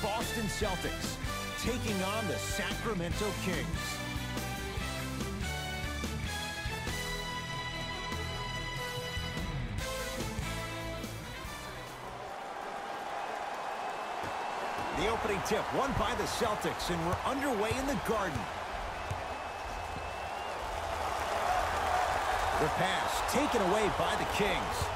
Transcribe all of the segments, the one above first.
Boston Celtics taking on the Sacramento Kings. The opening tip won by the Celtics, and we're underway in the Garden. The pass taken away by the Kings.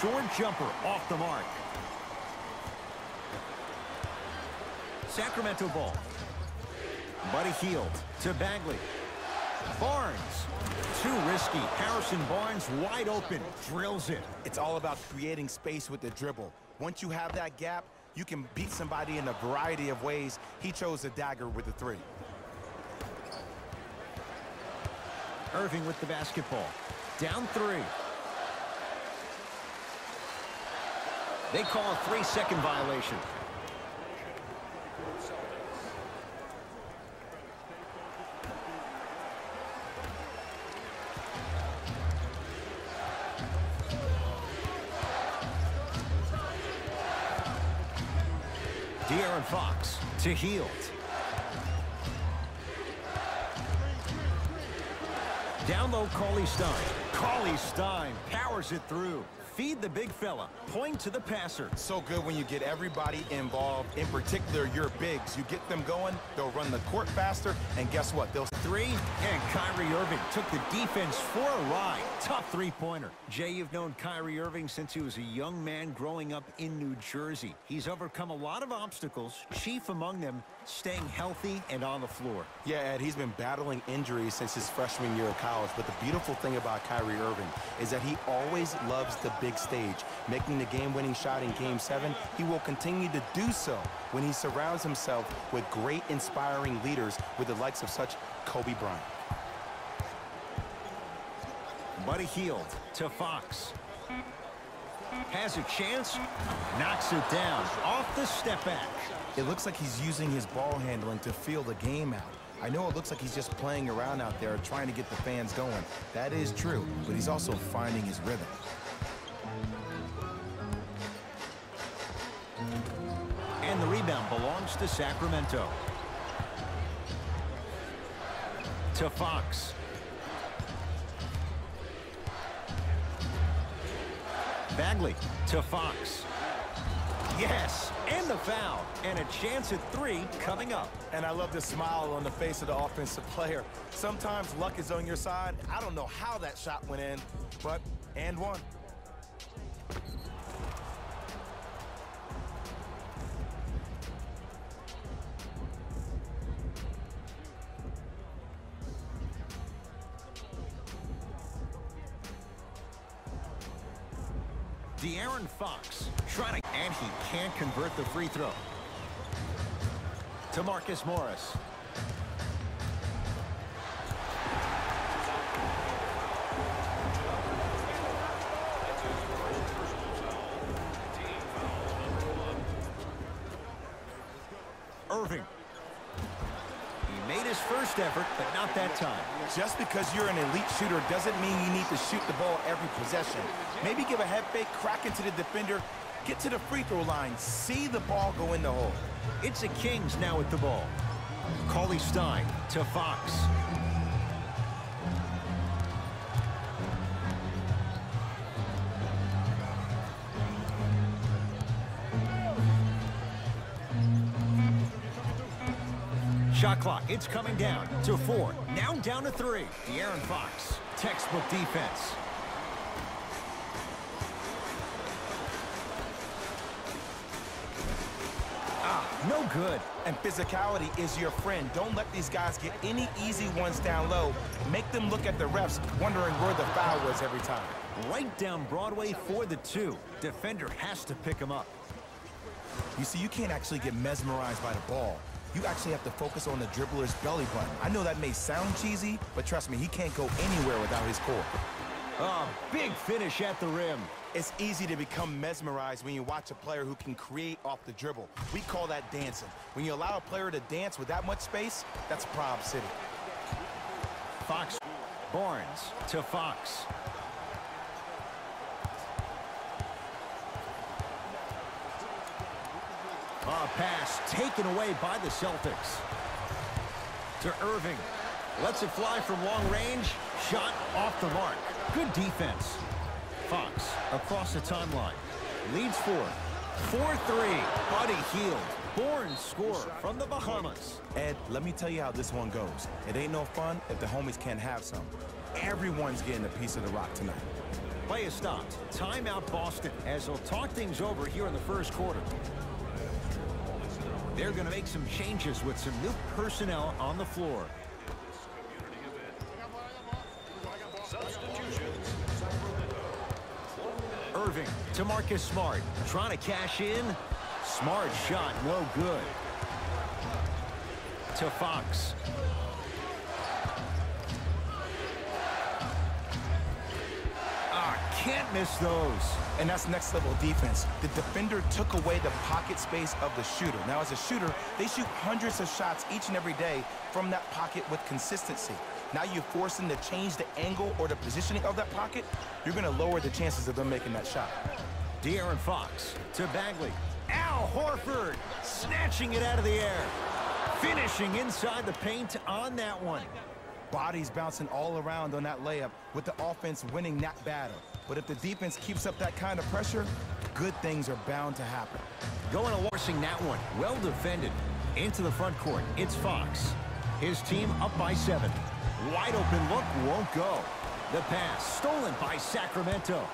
Short jumper off the mark. Sacramento ball. Buddy Hield to Bagley. Barnes. Too risky. Harrison Barnes wide open. Drills it. It's all about creating space with the dribble. Once you have that gap, you can beat somebody in a variety of ways. He chose a dagger with the three. Irving with the basketball. Down three. They call a 3-second violation. De'Aaron Fox to Hield. Down low, Stein. Stein powers it through. Feed the big fella. Point to the passer. So good when you get everybody involved, in particular your bigs. You get them going, they'll run the court faster, and guess what? They'll three, and Kyrie Irving took the defense for a ride. Tough three-pointer. Jay, you've known Kyrie Irving since he was a young man growing up in New Jersey. He's overcome a lot of obstacles, chief among them staying healthy and on the floor. Yeah, Ed, he's been battling injuries since his freshman year of college, but the beautiful thing about Kyrie Irving is that he always loves the big stage. Making the game-winning shot in Game 7, he will continue to do so when he surrounds himself with great, inspiring leaders with the likes of such Kobe Bryant. Buddy Hield to Fox. Has a chance. Knocks it down off the step back. It looks like he's using his ball handling to feel the game out. I know it looks like he's just playing around out there trying to get the fans going. That is true, but he's also finding his rhythm. And the rebound belongs to Sacramento. To Fox. Bagley to Fox. Yes, and the foul. And a chance at three coming up. And I love the smile on the face of the offensive player. Sometimes luck is on your side. I don't know how that shot went in, but and one. De'Aaron Fox trying to, and he can't convert the free throw. To Marcus Morris. Irving. He made his first effort, but not that time. Just because you're an elite shooter doesn't mean you need to shoot the ball every possession. Maybe give a head fake, crack into the defender, get to the free throw line, see the ball go in the hole. It's the Kings now with the ball. Stein to Fox. Shot clock, it's coming down to 4. Now down to 3. De'Aaron Fox, textbook defense. No good. And physicality is your friend. Don't let these guys get any easy ones down low. Make them look at the refs, wondering where the foul was every time. Right down Broadway for the 2. Defender has to pick him up. You see, you can't actually get mesmerized by the ball. You actually have to focus on the dribbler's belly button. I know that may sound cheesy, but trust me, he can't go anywhere without his core. Oh, big finish at the rim. It's easy to become mesmerized when you watch a player who can create off the dribble. We call that dancing. When you allow a player to dance with that much space, that's Prob City. Fox. Barnes to Fox. Pass taken away by the Celtics. To Irving. Lets it fly from long range. Shot off the mark. Good defense. Fox across the timeline. Leads 4. 4-3. Buddy Hield. Born scorer from the Bahamas. Ed, let me tell you how this one goes. It ain't no fun if the homies can't have some. Everyone's getting a piece of the rock tonight. Play is stopped. Timeout Boston as they'll talk things over here in the first quarter. They're going to make some changes with some new personnel on the floor. Irving to Marcus Smart. Trying to cash in. Smart shot, no good. To Fox. Can't miss those. And that's next level defense. The defender took away the pocket space of the shooter. Now, as a shooter, they shoot hundreds of shots each and every day from that pocket with consistency. Now you force them to change the angle or the positioning of that pocket, you're going to lower the chances of them making that shot. De'Aaron Fox to Bagley. Al Horford snatching it out of the air. Finishing inside the paint on that one. Bodies bouncing all around on that layup with the offense winning that battle. But if the defense keeps up that kind of pressure, good things are bound to happen. Going to forcing that one. Well defended. Into the front court. It's Fox. His team up by 7. Wide open look won't go. The pass stolen by Sacramento.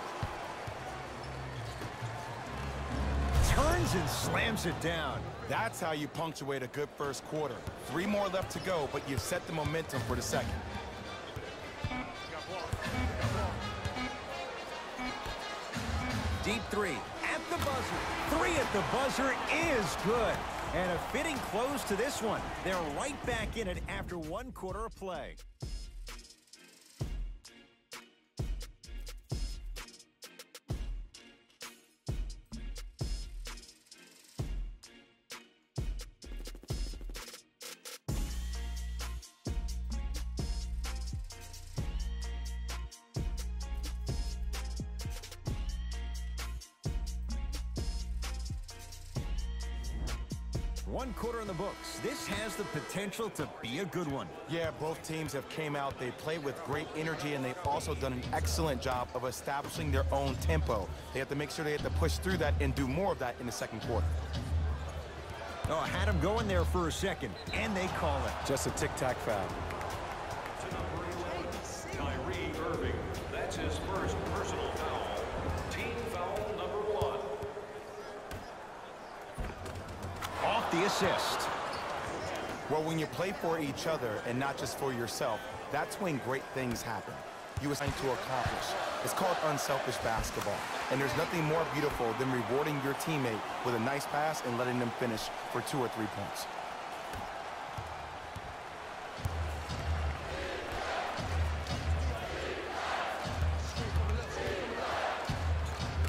Turns and slams it down. That's how you punctuate a good first quarter. 3 more left to go, but you've set the momentum for the second. Deep 3 at the buzzer. 3 at the buzzer is good. And a fitting close to this one. They're right back in it after 1 quarter of play. One quarter in the books. This has the potential to be a good one. Yeah, both teams have came out. They played with great energy, and they've also done an excellent job of establishing their own tempo. They have to make sure they have to push through that and do more of that in the second quarter. Oh, had him going there for a second, and they call it. Just a tic-tac foul. To number 11, Kyrie Irving. That's his first personal foul. Team foul number 1. Off the assist. Well, when you play for each other and not just for yourself, that's when great things happen. You assigned to accomplish. It's called unselfish basketball. And there's nothing more beautiful than rewarding your teammate with a nice pass and letting them finish for 2 or 3 points.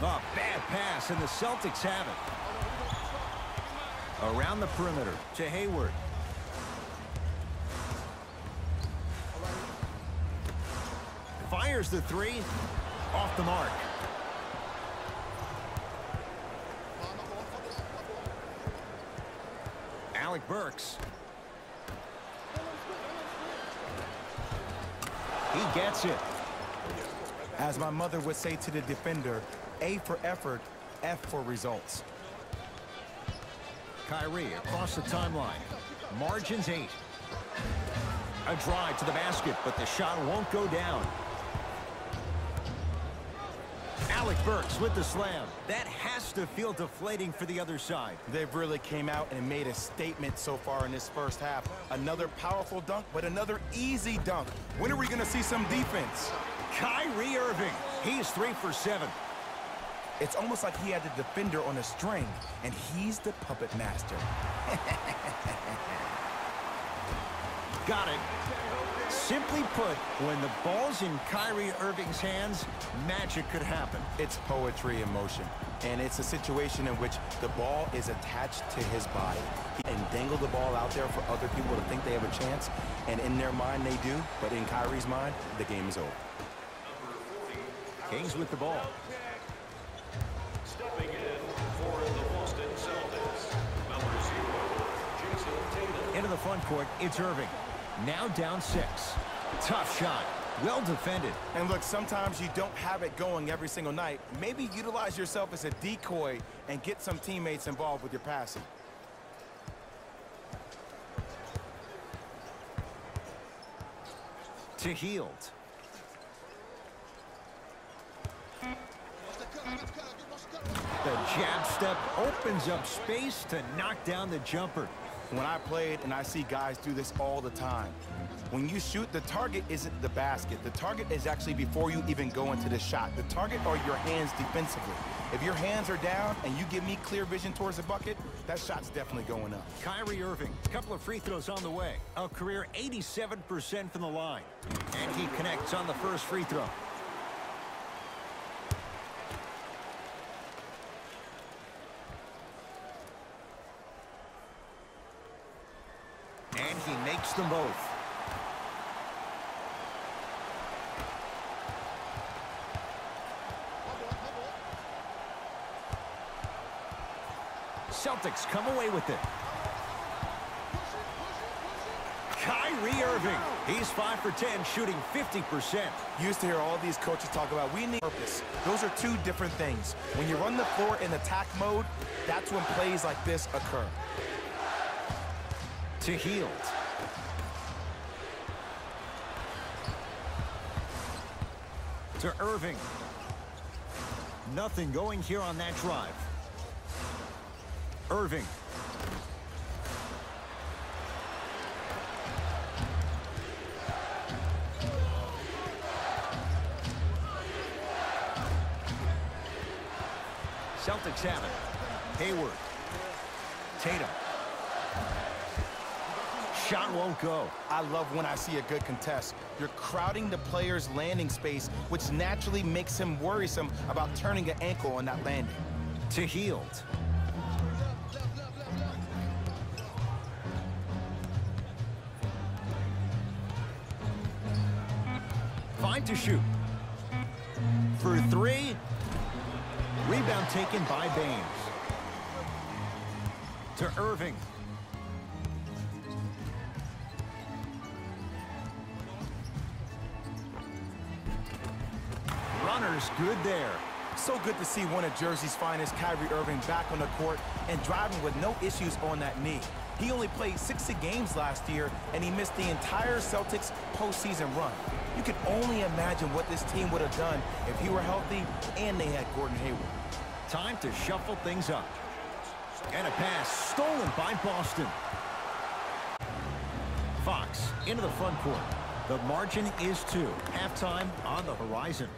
Oh, bad pass, and the Celtics have it. Around the perimeter to Hayward. Fires the 3. Off the mark. Alec Burks. He gets it. As my mother would say to the defender, A for effort, F for results. Kyrie across the timeline. Margins 8. A drive to the basket, but the shot won't go down. Alec Burks with the slam. That has to feel deflating for the other side. They've really came out and made a statement so far in this first half. Another powerful dunk, but another easy dunk. When are we going to see some defense? Kyrie Irving. He's 3 for 7. It's almost like he had the defender on a string, and he's the puppet master. Got it. Simply put, when the ball's in Kyrie Irving's hands, magic could happen. It's poetry in motion, and it's a situation in which the ball is attached to his body. He can dangle the ball out there for other people to think they have a chance, and in their mind they do, but in Kyrie's mind, the game is over. Kings with the ball. Stepping in for the Boston Celtics, front court, it's Irving. Now down 6. Tough shot. Well defended. And look, sometimes you don't have it going every single night. Maybe utilize yourself as a decoy and get some teammates involved with your passing. To Hield. The jab step opens up space to knock down the jumper. When I played, and I see guys do this all the time, when you shoot, the target isn't the basket. The target is actually before you even go into the shot. The target are your hands defensively. If your hands are down and you give me clear vision towards the bucket, that shot's definitely going up. Kyrie Irving, a couple of free throws on the way. A career 87% from the line. And he connects on the first free throw. And he makes them both. Celtics come away with it. Kyrie Irving. He's 5 for 10, shooting 50%. Used to hear all these coaches talk about we need purpose. Those are two different things. When you run the floor in attack mode, that's when plays like this occur. To Hield. To Irving. Nothing going here on that drive. Irving. Celtics have it. Hayward. Tatum. Shot won't go. I love when I see a good contest. You're crowding the player's landing space, which naturally makes him worrisome about turning an ankle on that landing. To Hield. Fine to shoot. For 3. Rebound taken by Baines. To Irving. Runner's good there. So good to see one of Jersey's finest, Kyrie Irving, back on the court and driving with no issues on that knee. He only played 60 games last year, and he missed the entire Celtics postseason run. You can only imagine what this team would have done if he were healthy and they had Gordon Hayward. Time to shuffle things up. And a pass stolen by Boston. Fox into the front court. The margin is 2. Halftime on the horizon.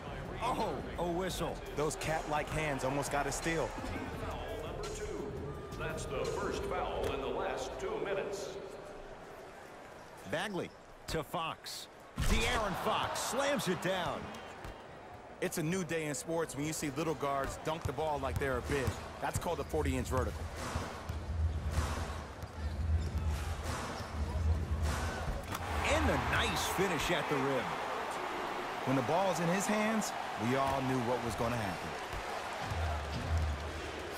Oh, a whistle. Those cat-like hands almost got a steal. Foul number 2. That's the first foul in the last 2 minutes. Bagley to Fox. De'Aaron Fox slams it down. It's a new day in sports when you see little guards dunk the ball like they're big. That's called a 40-inch vertical. And a nice finish at the rim. When the ball's in his hands, we all knew what was going to happen.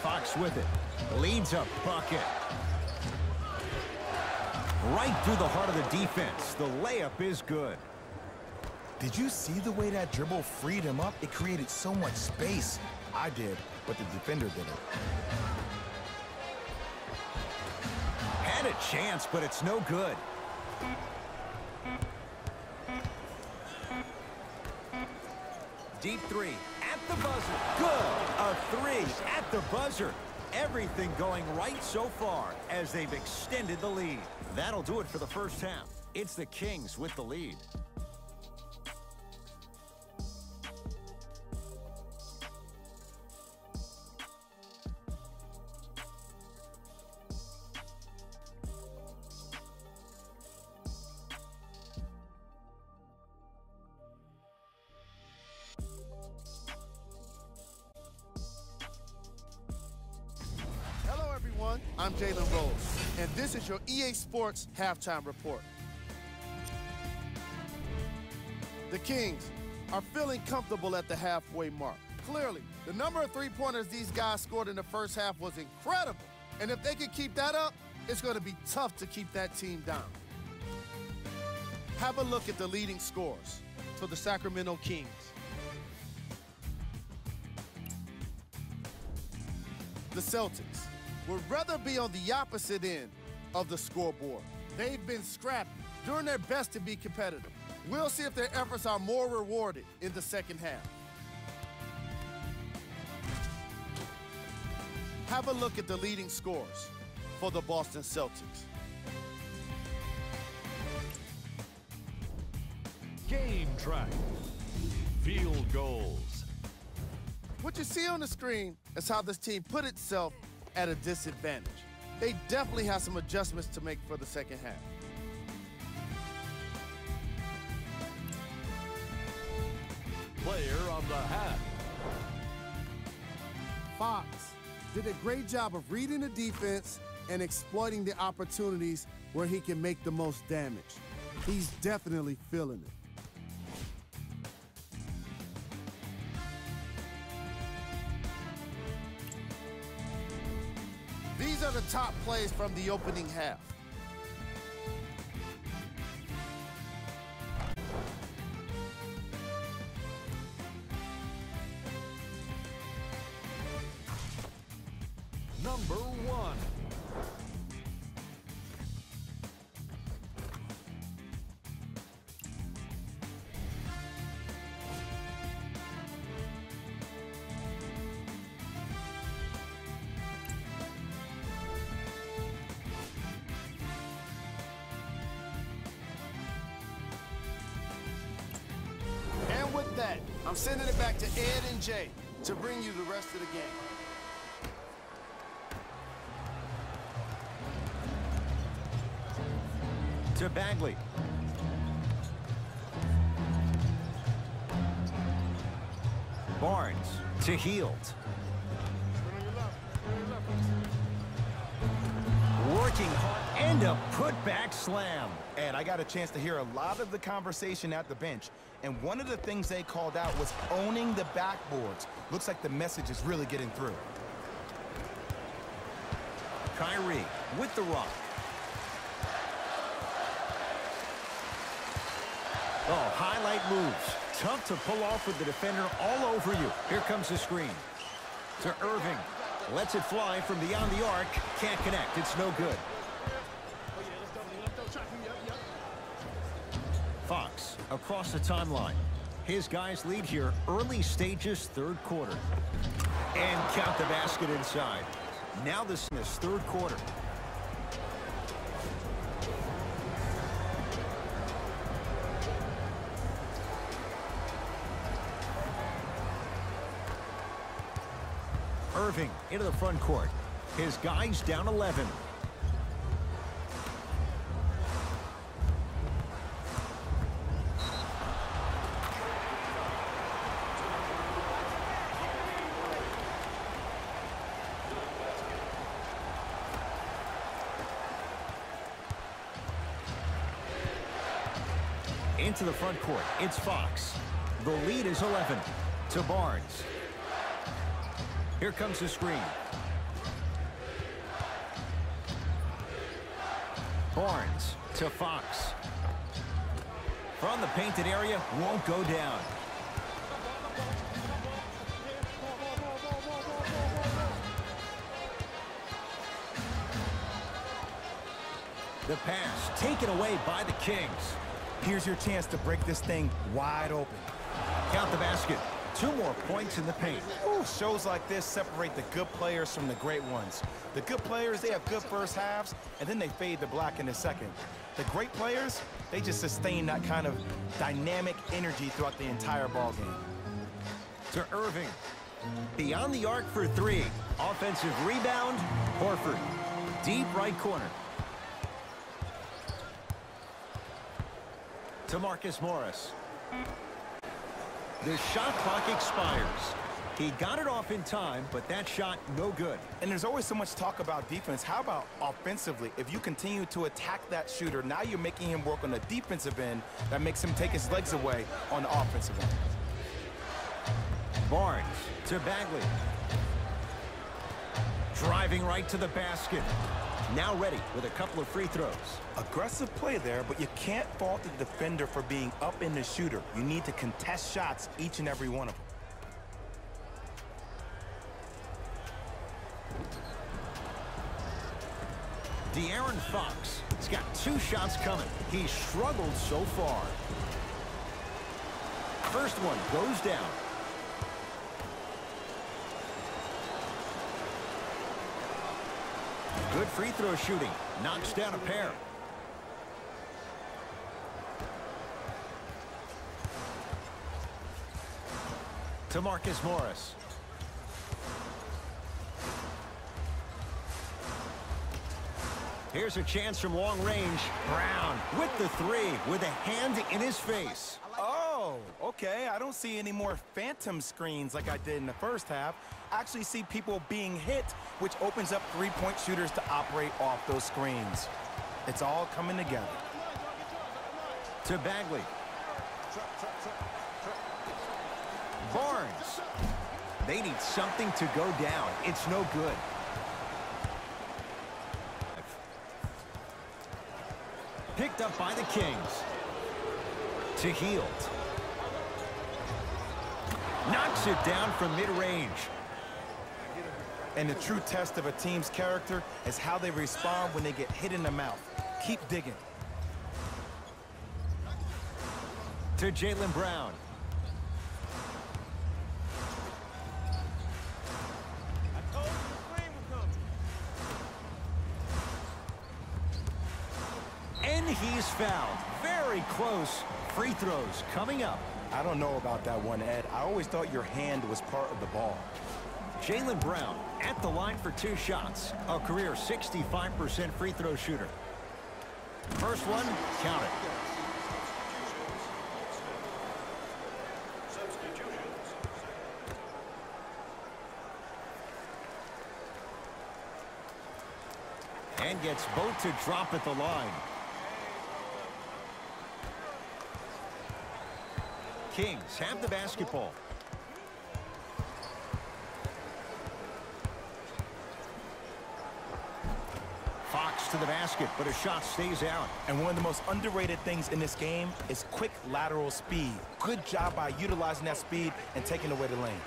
Fox with it. Leads a bucket. Right through the heart of the defense. The layup is good. Did you see the way that dribble freed him up? It created so much space. I did, but the defender didn't. Had a chance, but it's no good. Deep 3 at the buzzer. Good. A 3 at the buzzer. Everything going right so far as they've extended the lead. That'll do it for the first half. It's the Kings with the lead. I'm Jalen Rose, and this is your EA Sports Halftime Report. The Kings are feeling comfortable at the halfway mark. Clearly, the number of three-pointers these guys scored in the first half was incredible, and if they can keep that up, it's going to be tough to keep that team down. Have a look at the leading scorers for the Sacramento Kings. The Celtics would rather be on the opposite end of the scoreboard. They've been scrappy, doing their best to be competitive. We'll see if their efforts are more rewarded in the second half. Have a look at the leading scorers for the Boston Celtics. Game track. Field goals. What you see on the screen is how this team put itself at a disadvantage. They definitely have some adjustments to make for the second half. Player of the half. Fox did a great job of reading the defense and exploiting the opportunities where he can make the most damage. He's definitely feeling it. These are the top plays from the opening half. Number 1. And with that, I'm sending it back to Ed and Jay to bring you the rest of the game. To Bagley. Barnes to Hield. Working hard and a putback slam. And I got a chance to hear a lot of the conversation at the bench. And one of the things they called out was owning the backboards. Looks like the message is really getting through. Kyrie with the rock. Oh, highlight moves. Tough to pull off with the defender all over you. Here comes the screen. To Irving. Lets it fly from beyond the arc. Can't connect. It's no good. Fox across the timeline. His guys lead here early stages, third quarter. And count the basket inside. Now this is third quarter. Irving into the front court. His guys down 11. Into the front court, it's Fox. The lead is 11 to Barnes. Here comes the screen. Barnes to Fox. From the painted area, won't go down. The pass taken away by the Kings. Here's your chance to break this thing wide open. Count the basket. 2 more points in the paint. Ooh, shows like this separate the good players from the great ones. The good players, they have good first halves, and then they fade to black in the second. The great players, they just sustain that kind of dynamic energy throughout the entire ballgame. To Irving. Beyond the arc for 3. Offensive rebound, Horford. Deep right corner. To Marcus Morris. The shot clock expires. He got it off in time, but that shot no good. And there's always so much talk about defense. How about offensively? If you continue to attack that shooter, now you're making him work on the defensive end. That makes him take his legs away on the offensive end. Barnes to Bagley. Drive. Driving right to the basket. Now ready with a couple of free throws. Aggressive play there, but you can't fault the defender for being up in the shooter. You need to contest shots, each and every one of them. De'Aaron Fox has got 2 shots coming. He's struggled so far. First one goes down. Good free throw shooting. Knocks down a pair. To Marcus Morris. Here's a chance from long range. Brown with the 3 with a hand in his face. Oh, okay. I don't see any more phantom screens like I did in the first half. I actually see people being hit, which opens up three-point shooters to operate off those screens. It's all coming together. To Bagley. Barnes. They need something to go down. It's no good. Picked up by the Kings. To Hield. Knocks it down from mid-range. And the true test of a team's character is how they respond when they get hit in the mouth. Keep digging. To Jaylen Brown. And he's fouled. Very close. Free throws coming up. I don't know about that one, Ed. I always thought your hand was part of the ball. Jaylen Brown at the line for 2 shots. A career 65% free throw shooter. First one, count it. And gets both to drop at the line. Kings have the basketball. Fox to the basket, but a shot stays out. And one of the most underrated things in this game is quick lateral speed. Good job by utilizing that speed and taking away the lane.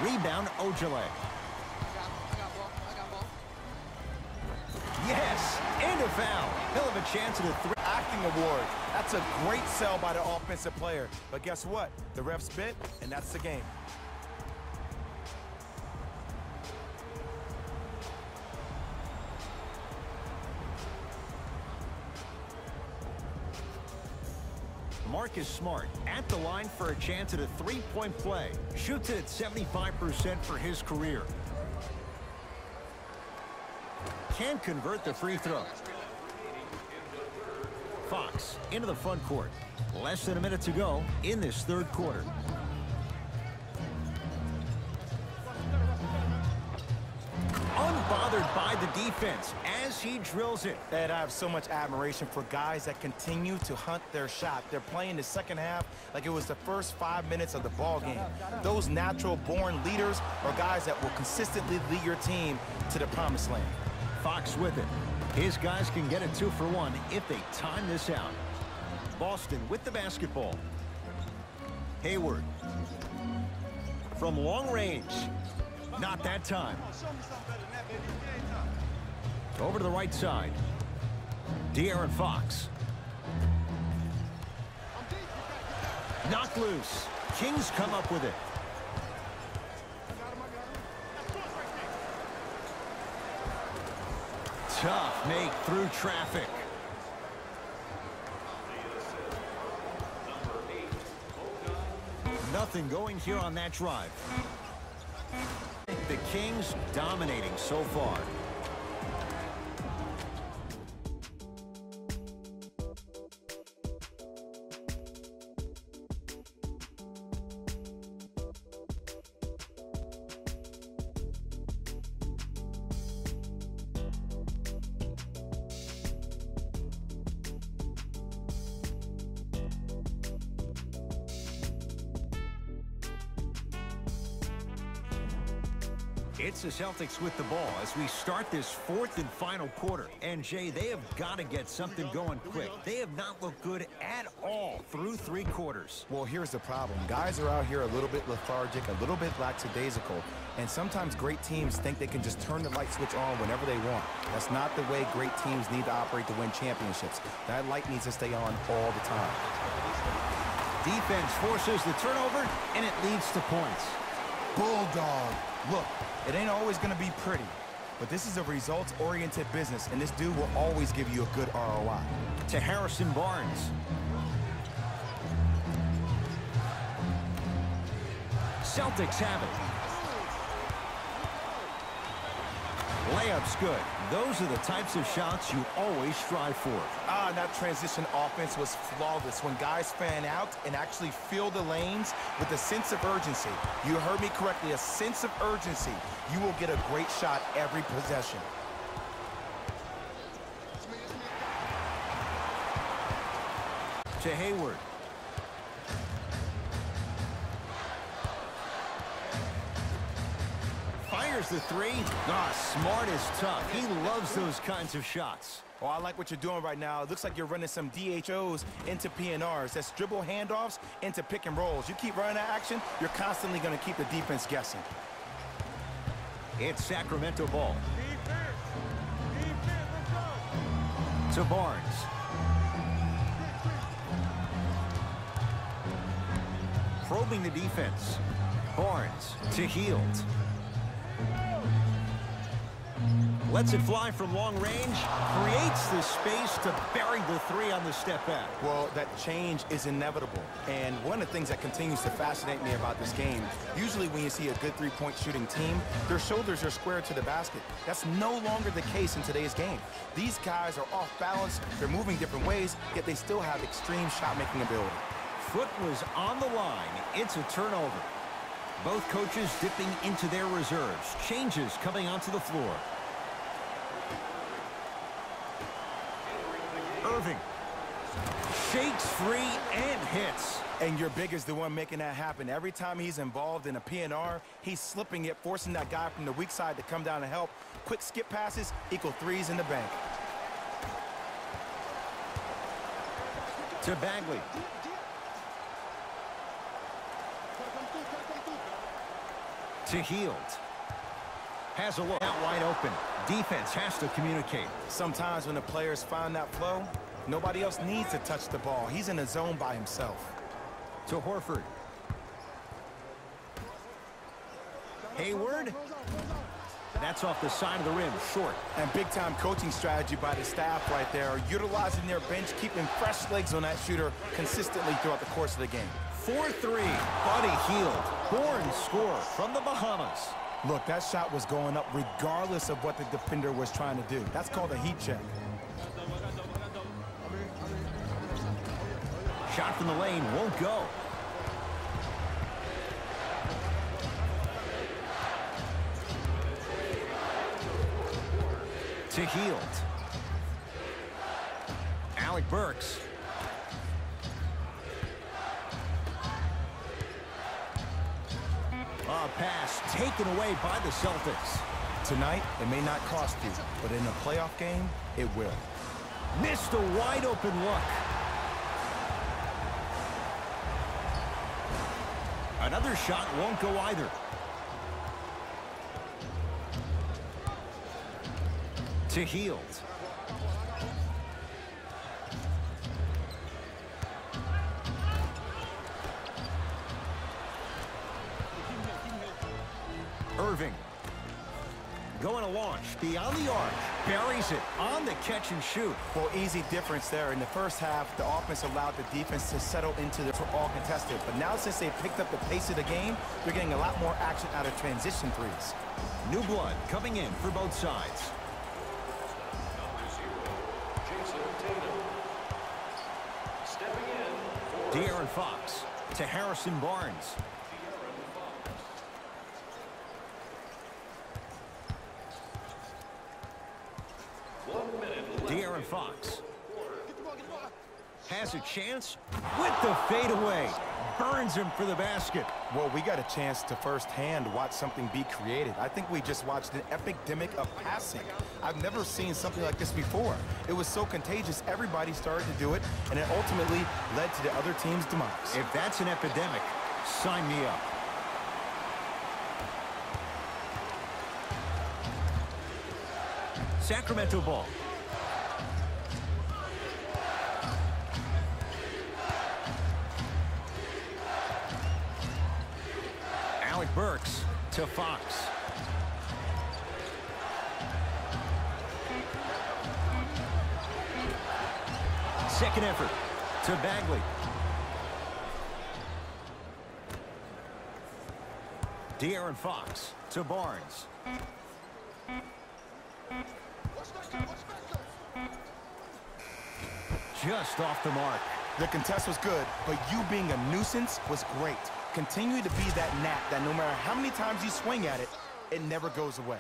Rebound, Ojale. Yes, and a foul. He'll have a chance at a 3. Acting award. That's a great sell by the offensive player. But guess what? The refs bit, and that's the game. Marcus Smart at the line for a chance at a 3-point play. Shoots it at 75% for his career. Can't convert the free throw. Fox into the front court. Less than a minute to go in this third quarter. Unbothered by the defense as he drills it. Ed, I have so much admiration for guys that continue to hunt their shot. They're playing the second half like it was the first 5 minutes of the ball game. Those natural-born leaders are guys that will consistently lead your team to the promised land. Fox with it. His guys can get a 2 for 1 if they time this out. Boston with the basketball. Hayward. From long range. Not that time. Over to the right side. De'Aaron Fox. Knocked loose. Kings come up with it. Tough make through traffic. Nothing going here on that drive. The Kings dominating so far. It's the Celtics with the ball as we start this fourth and final quarter. And, Jay, they have got to get something going quick. They have not looked good at all through 3 quarters. Well, here's the problem. Guys are out here a little bit lethargic, a little bit lackadaisical, and sometimes great teams think they can just turn the light switch on whenever they want. That's not the way great teams need to operate to win championships. That light needs to stay on all the time. Defense forces the turnover, and it leads to points. Bulldog. Look, it ain't always going to be pretty, but this is a results-oriented business, and this dude will always give you a good ROI. To Harrison Barnes. Celtics have it. Layup's good. Those are the types of shots you always strive for. That transition offense was flawless when guys fan out and actually fill the lanes with a sense of urgency. You heard me correctly, a sense of urgency. You will get a great shot every possession. To Hayward. Fires the 3. Smart as tough. He loves those kinds of shots. Oh, I like what you're doing right now. It looks like you're running some DHOs into PNRs. That's dribble handoffs into pick and rolls. You keep running that action, you're constantly going to keep the defense guessing. It's Sacramento ball. To Barnes. Probing the defense. Barnes to Hield. Lets it fly from long range. Creates the space to bury the 3 on the step back. Well, that change is inevitable. And one of the things that continues to fascinate me about this game, usually when you see a good three-point shooting team, their shoulders are square to the basket. That's no longer the case in today's game. These guys are off balance. They're moving different ways, yet they still have extreme shot-making ability. Foot was on the line. It's a turnover. Both coaches dipping into their reserves. Changes coming onto the floor. Irving shakes free and hits. And your big is the one making that happen. Every time he's involved in a PNR, he's slipping it, forcing that guy from the weak side to come down and help. Quick skip passes equal 3s in the bank. To Bagley. To Hield. Has a look out wide open. Defense has to communicate. Sometimes when the players find that flow, nobody else needs to touch the ball. He's in a zone by himself. To Horford. Hayward. That's off the side of the rim, short. And big-time coaching strategy by the staff right there, utilizing their bench, keeping fresh legs on that shooter consistently throughout the course of the game. 4-3. Buddy Hield. Born scorer from the Bahamas. Look, that shot was going up regardless of what the defender was trying to do. That's called a heat check. Shot from the lane won't go. To Hield. Alec Burks. Pass taken away by the Celtics. Tonight, it may not cost you, but in a playoff game, it will. Missed a wide open look. Another shot won't go either. To Hield. Irving. Going to launch beyond the arc. Buries it on the catch and shoot. Well, easy difference there. In the first half, the offense allowed the defense to settle into the all contested. But now since they picked up the pace of the game, they're getting a lot more action out of transition 3s. New blood coming in for both sides. De'Aaron Fox to Harrison Barnes. De'Aaron Fox has a chance with the fadeaway. burns him for the basket. Well, we got a chance to firsthand watch something be created. I think we just watched an epidemic of passing. I've never seen something like this before. It was so contagious, everybody started to do it, and it ultimately led to the other team's demise. If that's an epidemic, sign me up. Sacramento ball. Alec Burks to Fox. Second effort to Bagley. De'Aaron Fox to Barnes. Just off the mark. The contest was good, but you being a nuisance was great. Continue to be that gnat that no matter how many times you swing at it, it never goes away.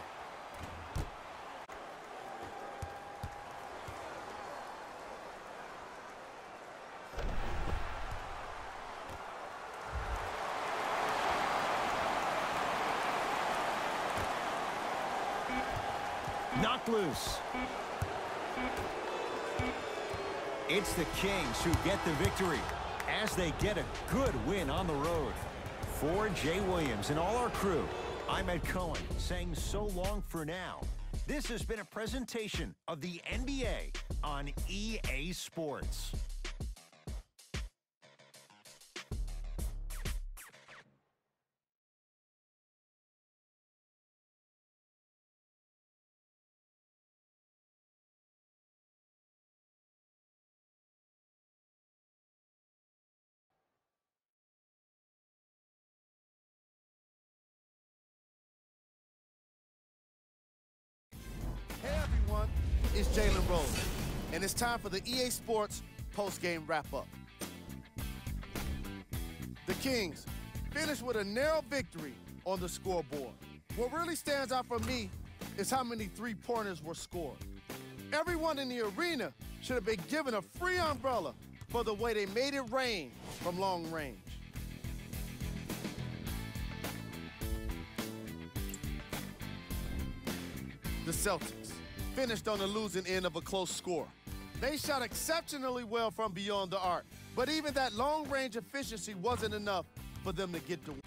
Knocked loose. It's the Kings who get the victory as they get a good win on the road. For Jay Williams and all our crew, I'm Ed Cohen saying so long for now. This has been a presentation of the NBA on EA Sports. Hey everyone, it's Jalen Rose, and it's time for the EA Sports post-game wrap-up. The Kings finished with a narrow victory on the scoreboard. What really stands out for me is how many three-pointers were scored. Everyone in the arena should have been given a free umbrella for the way they made it rain from long range. The Celtics finished on the losing end of a close score. They shot exceptionally well from beyond the arc, but even that long-range efficiency wasn't enough for them to get the win.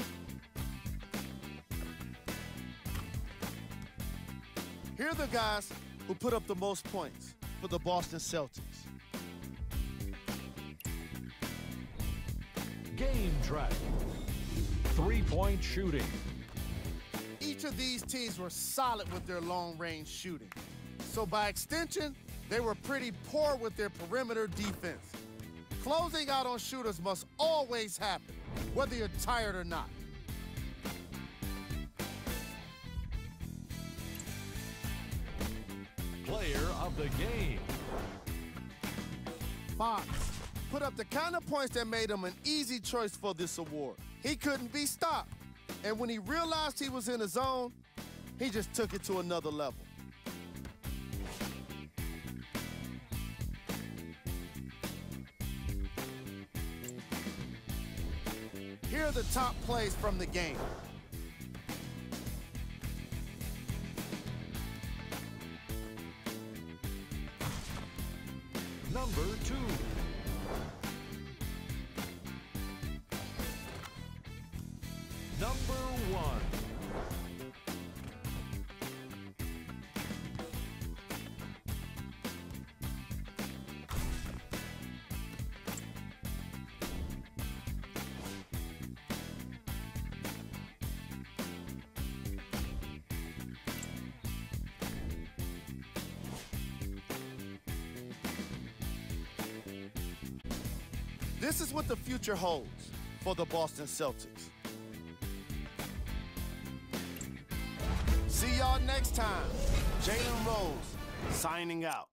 Here are the guys who put up the most points for the Boston Celtics. Game track. Three-point shooting. Each of these teams were solid with their long-range shooting. So by extension, they were pretty poor with their perimeter defense. Closing out on shooters must always happen, whether you're tired or not. Player of the game. Fox put up the kind of points that made him an easy choice for this award. He couldn't be stopped. And when he realized he was in the zone, he just took it to another level. Here are the top plays from the game. Number 2. Number 1. This is what the future holds for the Boston Celtics. See y'all next time. Jalen Rose signing out.